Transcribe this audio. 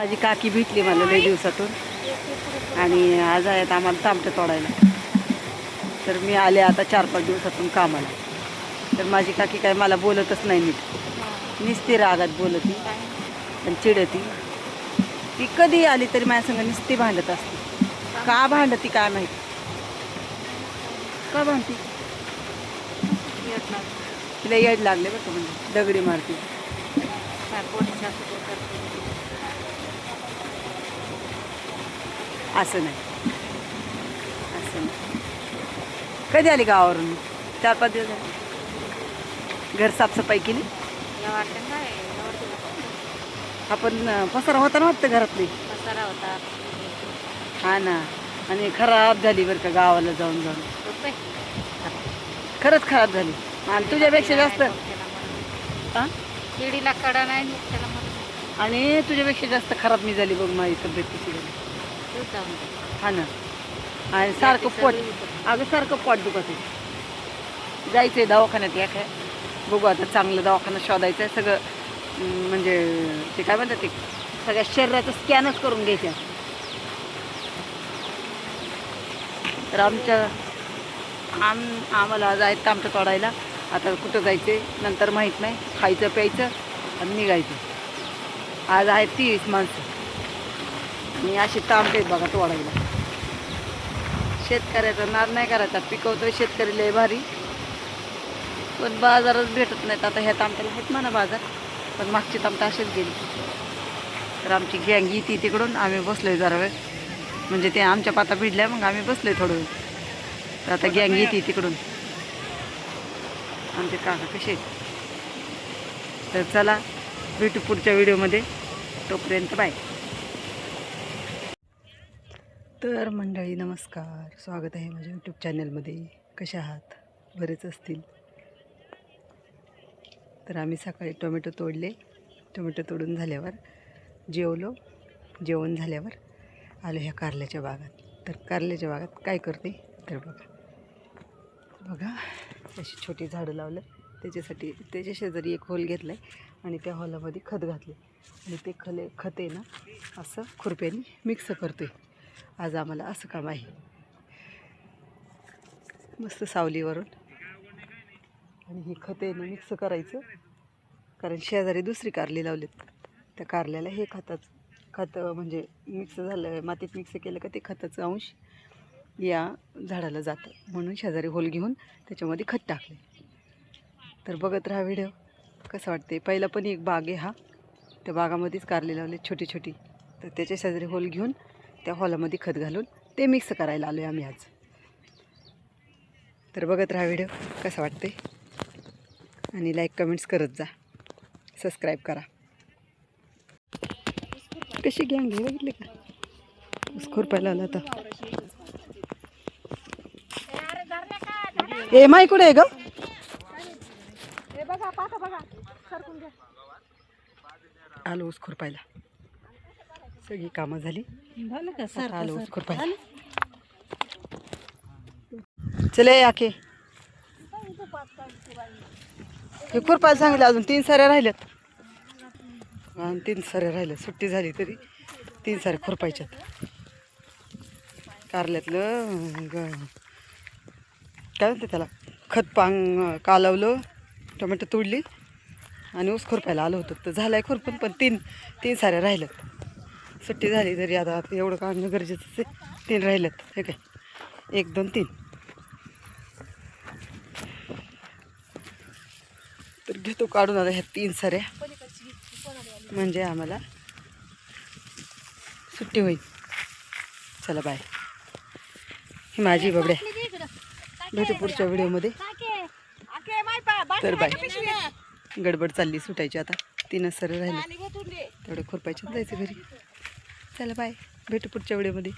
माझी काकी भेटली मला लई दिवसातून आणि आज आहेत आम्हाला तांबटं तोडायला. तर मी आले आता 4-5 दिवसातून कामाला. तर माझी काकी काय मला बोलतच नाही नीट, नुसती रागात बोलती आणि चिडती. ती कधी आली तरी माझ्या संग नुसती भांडत असते. का भांडती काय माहिती, का भांडती? तिला येड लागले बरं का, म्हणजे दगडी मारती. असं नाही, असं नाही. कधी आली गावावरून? 4-5 दिवस झाले. घर साफसफाई केली आपण. पसारा होता ना वाटतं घरातली. हा ना, आणि खराब झाली बरं का गावाला जाऊन जाऊन. खरंच खराब झाली. आणि तुझ्यापेक्षा जास्त शिडीला कडा नाही आणि तुझ्यापेक्षा जास्त खराब मी झाली बघ. माझी तब्येत कशी झाली. हा ना, आणि सारखं पोट, अगं सारखं पोट दुखत आहे. जायचंय दवाखान्यात. या काय बघू आता, चांगलं दवाखाना शोधायचं आहे. सगळं म्हणजे ते काय म्हणतात, ते सगळ्या शरीराचं स्कॅनच करून घ्यायचं. तर आम्हाला आज आहेत तांबटं तोडायला. आता कुठं जायचं नंतर माहीत नाही. खायचं प्यायचं आणि निघायचं. आज आहेत 30 माणसं आणि अशी तांबटे आहेत बघा तोडायला. शेतकऱ्याचा नाद नाही करायचा. पिकवतोय शेतकरी लय भारी, पण बाजारच भेटत नाहीत. आता ह्या तांबट्याला आहेत म्हणा बाजार, पण मागची तांबटं असेच गेली. तर आमची गँग येते तिकडून. आम्ही बसलोय जरा वेळ, म्हणजे ते आमच्या पाता भिडल्या, मग आम्ही बसलोय थोडं वेळ. तर आता गँग येते तिकडून. आमचे काका कसे आहेत. तर चला भेटू पुढच्या व्हिडिओमध्ये. तोपर्यंत बाय. तर मंडळी नमस्कार, स्वागत आहे माझ्या यूट्यूब चॅनलमध्ये. कशा आहात? बरेच असतील. तर आम्ही सकाळी टोमॅटो तोडले. टोमॅटो तोडून झाल्यावर जेवलो. जेवण झाल्यावर आलो ह्या कारल्याच्या बागात. तर कारल्याच्या बागात काय करते तर बघा अशी छोटी झाडं लावलं. त्याच्या शेजारी एक होल घेतला आहे आणि त्या हॉलामध्ये खत घातले आणि ते खत आहे ना असं खुरप्याने मिक्स करते. आज आम्हाला असं काम आहे. मस्त सावलीवरून. आणि हे खत आहे ना मिक्स करायचं, कारण शेजारी दुसरी कारली लावलीत. त्या कारल्याला हे खत म्हणजे मिक्स झालं, मातीत मिक्स केलं का ते खताचं अंश या झाडाला जातं. म्हणून शेजारी होल घेऊन त्याच्यामध्ये खत टाकले. तर बघत राहा व्हिडिओ, कसं वाटते. पहिला पण एक बाग आहे हा, त्या बागामध्येच कारली लावले छोटी छोटी. तर त्याच्या शेजारी होल घेऊन त्या हॉलामध्ये खत घालून ते मिक्स करायला आलो आहे आम्ही आज. तर बघत राहा व्हिडिओ, कसं वाटते. आणि लाईक कमेंट्स करत जा, सबस्क्राईब करा. कशी गँग आहे बघितले का. खुरपायला आला आता. ए माय कुठे आहे ग? आलो ऊस खुरपायला. सगळी कामं झाली. आलो ऊस खुरपायला. चले आके हे खुरपायला सांगितलं. अजून 3 साऱ्या राहिल्यात. 3 साऱ्या राहिल्यात. सुट्टी झाली तरी 3 साऱ्या खुरपायच्यात. कारल्यातलं काय म्हणते त्याला, खतपांग कालवलं, टोमॅटो तोडली आणि ऊस खुरपायला आलो होतो. तर झालं आहे खुरपून, पण 3 साऱ्या राहिल्यात. सुट्टी झाली तरी आता एवढं काढणं गरजेचंच आहे. 3 राहिल्यात. हे काय 1 2 3. तर घेतो काढून आता ह्या 3 साऱ्या, म्हणजे आम्हाला सुट्टी होईल. चला बाय. ही माझी बबड्या. भेटू पुढच्या व्हिडिओमध्ये. तर बाय. गडबड चालली सुटायची आता. 3 सारे राहिले, तेवढे खुरपायचे जायचं घरी. चला बाय. भेटू पुढच्या व्हिडिओमध्ये.